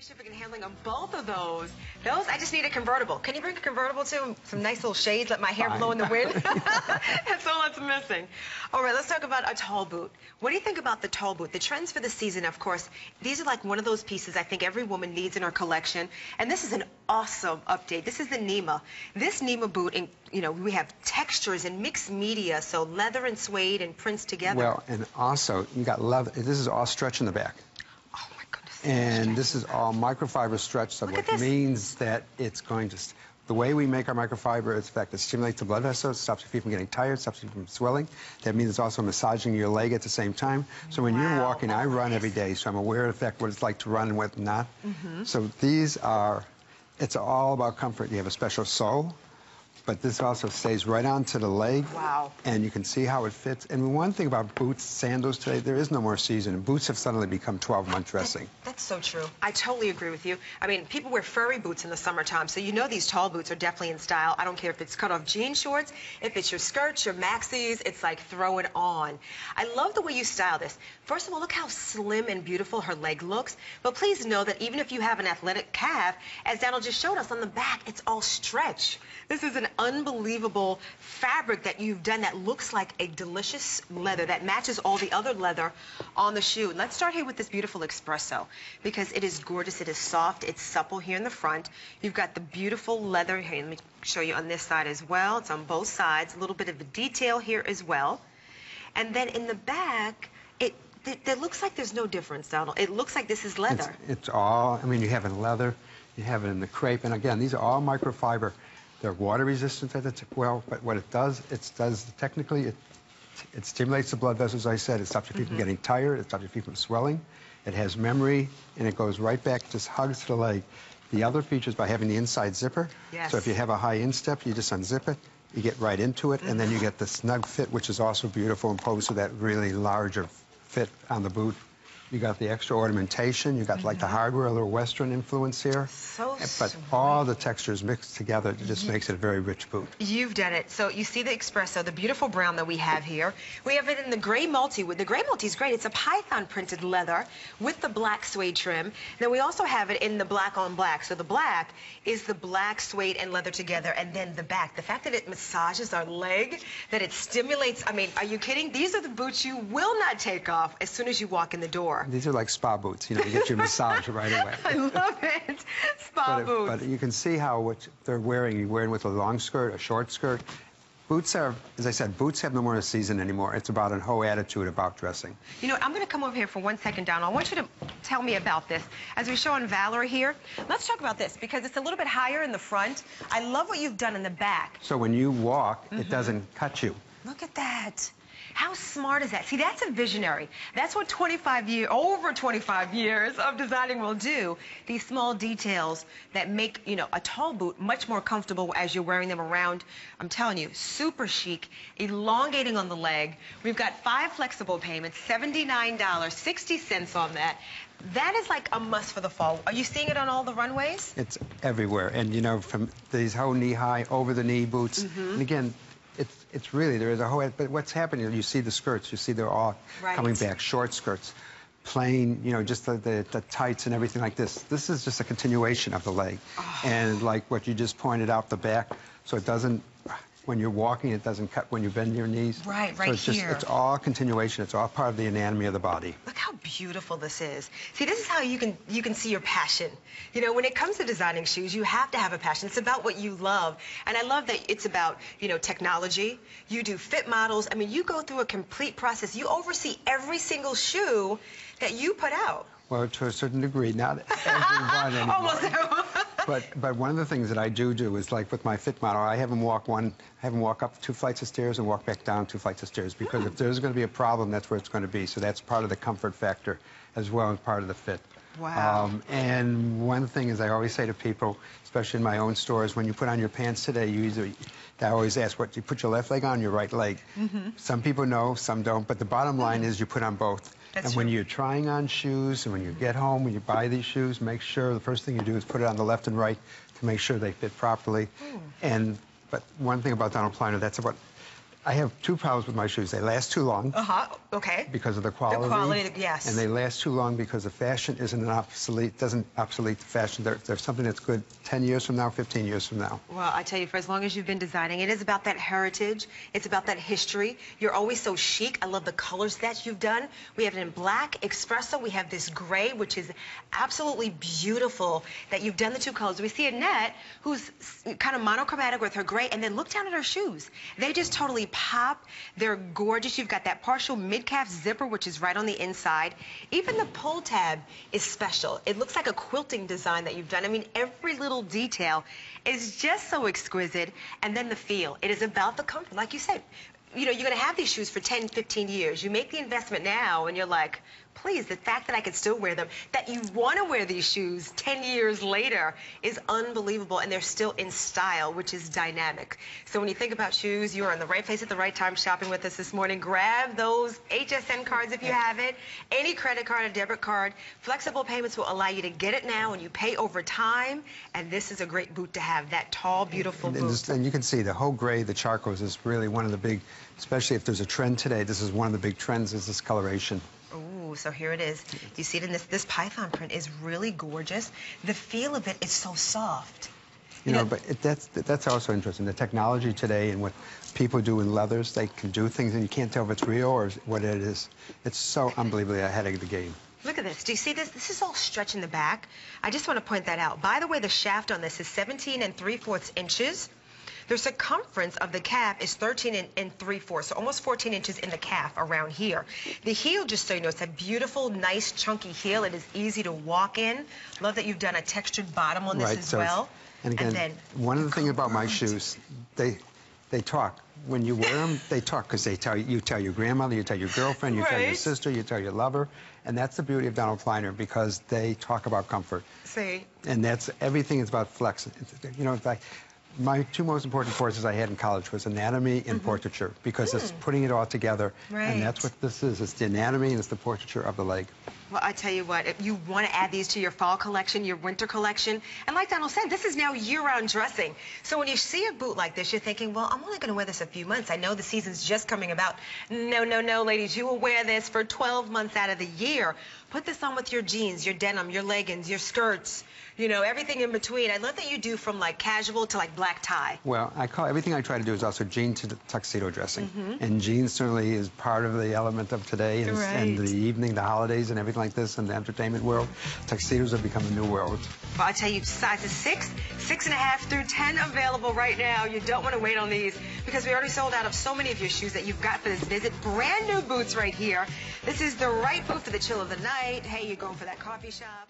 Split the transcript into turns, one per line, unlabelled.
shipping and handling on both of those. Those, I just need a convertible. Can you bring a convertible too? Some nice little shades, let my hair blow in the wind. That's all that's missing. All right, let's talk about a tall boot. What do you think about the tall boot? The trends for the season, of course, these are like one of those pieces I think every woman needs in her collection. And this is an awesome update. This is the Nema. This Nema boot, we have textures and mixed media, so leather and suede and prints together.
Well, and also, you got leather. This is all stretch in the back. And this is all microfiber stretch, so what means that it's going to, the way we make our microfiber is the fact that it stimulates the blood vessels, stops your feet from getting tired, stops you from swelling. That means it's also massaging your leg at the same time. So when you're walking, I run every day, so I'm aware of the fact what it's like to run and what not. So these are, it's all about comfort. You have a special sole, but this also stays right onto the leg.
Wow.
And you can see how it fits. And one thing about boots, sandals today, there is no more season. Boots have suddenly become 12-month dressing.
That's so true. I totally agree with you. I mean, people wear furry boots in the summertime, so you know these tall boots are definitely in style. I don't care if it's cut-off jean shorts, if it's your skirts, your maxis, it's like throw it on. I love the way you style this. First of all, look how slim and beautiful her leg looks. But please know that even if you have an athletic calf, as Donald just showed us on the back, it's all stretch. This is an unbelievable fabric that you've done that looks like a delicious leather that matches all the other leather on the shoe. Let's start here with this beautiful espresso because it is gorgeous, it is soft, it's supple here in the front. You've got the beautiful leather here. Let me show you on this side as well. It's on both sides, a little bit of a detail here as well. And then in the back, it looks like there's no difference, Donald. It looks like this is leather.
It's all, I mean, you have it in leather, you have it in the crepe, and again, these are all microfiber. They're water resistant at it, well, but what it does technically, it stimulates the blood vessels, as I said. It stops your feet from getting tired, it stops your feet from swelling. It has memory, and it goes right back, just hugs to the leg. The other feature is by having the inside zipper.
Yes.
So if you have a high instep, you just unzip it, you get right into it, and then you get the snug fit, which is also beautiful, opposed to that really larger fit on the boot. You got the extra ornamentation. You got like the hardware, a little Western influence here.
So
but
sweet.
all the textures mixed together just makes it a very rich boot.
You've done it. So you see the espresso, the beautiful brown that we have here. We have it in the gray multi. The gray multi is great. It's a python printed leather with the black suede trim. Then we also have it in the black on black. So the black is the black suede and leather together, and then the back. The fact that it massages our leg, that it stimulates. I mean, are you kidding? These are the boots you will not take off as soon as you walk in the door.
These are like spa boots, you get your massage right away.
I love it. Spa boots.
But you can see how what they're wearing. You're wearing with a long skirt, a short skirt. Boots are, as I said, boots have no more season anymore. It's about a whole attitude about dressing.
You know, I'm going to come over here for 1 second, Donald. I want you to tell me about this. As we show on Valerie here, let's talk about this because it's a little bit higher in the front. I love what you've done in the back.
So when you walk, it doesn't cut you.
Look at that. How smart is that? See, that's a visionary. That's what over 25 years of designing will do. These small details that make, a tall boot much more comfortable as you're wearing them around. I'm telling you, super chic, elongating on the leg. We've got 5 flexible payments, $79.60 on that. That is like a must for the fall. Are you seeing it on all the runways?
It's everywhere. And, from these whole knee-high, over-the-knee boots. And again, it's really, there is a whole, but what's happening, you see the skirts, you see they're all coming back, short skirts, plain, just the tights and everything like this. This is just a continuation of the leg. And like what you just pointed out, the back, so it doesn't, when you're walking, it doesn't cut when you bend your knees.
Right
so it's
here.
It's all continuation, it's all part of the anatomy of the body.
Look how beautiful this is. See, this is how you can see your passion. When it comes to designing shoes, you have to have a passion. It's about what you love. And I love that it's about, technology. You do fit models. I mean, you go through a complete process. You oversee every single shoe that you put out.
Well, to a certain degree, not everyone anymore.
Almost.
But one of the things that I do is like with my fit model, I have them walk up 2 flights of stairs and walk back down 2 flights of stairs because if there's going to be a problem, that's where it's going to be. So that's part of the comfort factor as well as part of the fit.
Wow.
And one thing is I always say to people, especially in my own stores, when you put on your pants today, I always ask, what, you put your left leg on, your right leg? Some people know, some don't, but the bottom line is you put on both.
That's
and when you're trying on shoes and when you get home, when you buy these shoes, make sure the first thing you do is put it on the left and right to make sure they fit properly. But one thing about Donald Pliner, that's what I have two problems with my shoes. They last too long.
Okay.
Because of the quality.
The quality, yes.
And they last too long because the fashion doesn't obsolete the fashion. There's something that's good 10 years from now, 15 years from now.
Well, I tell you, for as long as you've been designing, it is about that heritage. It's about that history. You're always so chic. I love the colors that you've done. We have it in black, espresso. We have this gray, which is absolutely beautiful that you've done the two colors. We see Annette, who's kind of monochromatic with her gray, and then look down at her shoes. They just totally pop. They're gorgeous. You've got that partial mid-calf zipper, which is right on the inside. Even the pull tab is special. It looks like a quilting design that you've done. I mean, every little detail is just so exquisite. And then the feel. It is about the comfort. Like you said, you know, you're going to have these shoes for 10, 15 years. You make the investment now, and you're like, please, the fact that I can still wear them, that you want to wear these shoes 10 years later is unbelievable, and they're still in style, which is dynamic. So when you think about shoes, you're in the right place at the right time shopping with us this morning. Grab those HSN cards if you have it, any credit card or debit card. Flexible payments will allow you to get it now, and you pay over time, and this is a great boot to have, that tall, beautiful boot.
And you can see the whole gray, the charcoals is really one of the big, especially if there's a trend today, this is one of the big trends, is this coloration.
Ooh, so here it is. You see it in this python print is really gorgeous. The feel of it is so soft.
You know, but that's also interesting. The technology today and what people do in leathers, they can do things and you can't tell if it's real or what it is. It's so unbelievably ahead of the game.
Look at this. Do you see this? This is all stretch in the back. I just want to point that out. By the way, the shaft on this is 17 3/4 inches. The circumference of the calf is 13 3/4, so almost 14 inches in the calf around here. The heel, just so you know, it's a beautiful, nice, chunky heel. It is easy to walk in. Love that you've done a textured bottom on this as well.
And again, one of the things about my shoes, they talk. When you wear them, they talk because you tell your grandmother, you tell your girlfriend, you tell your sister, you tell your lover. And that's the beauty of Donald Pliner, because they talk about comfort.
See?
And everything is about flex. You know, in fact, my two most important courses I had in college was anatomy and portraiture, because it's putting it all together. And that's what this is. It's the anatomy and it's the portraiture of the leg.
Well, I tell you what, if you want to add these to your fall collection, your winter collection, and like Donald said, this is now year-round dressing. So when you see a boot like this, you're thinking, well, I'm only going to wear this a few months. I know the season's just coming about. No, no, no, ladies. You will wear this for 12 months out of the year. Put this on with your jeans, your denim, your leggings, your skirts, you know, everything in between. I love that you do from like casual to like black tie.
Well, everything I try to do is also jean to tuxedo dressing. And jeans certainly is part of the element of today and the evening, the holidays and everything like this in the entertainment world. Tuxedos have become a new world.
Well, I tell you, sizes 6, 6.5 through 10 available right now. You don't want to wait on these because we already sold out of so many of your shoes that you've got for this visit. Brand new boots right here. This is the right boot for the chill of the night. Hey, you're going for that coffee shop.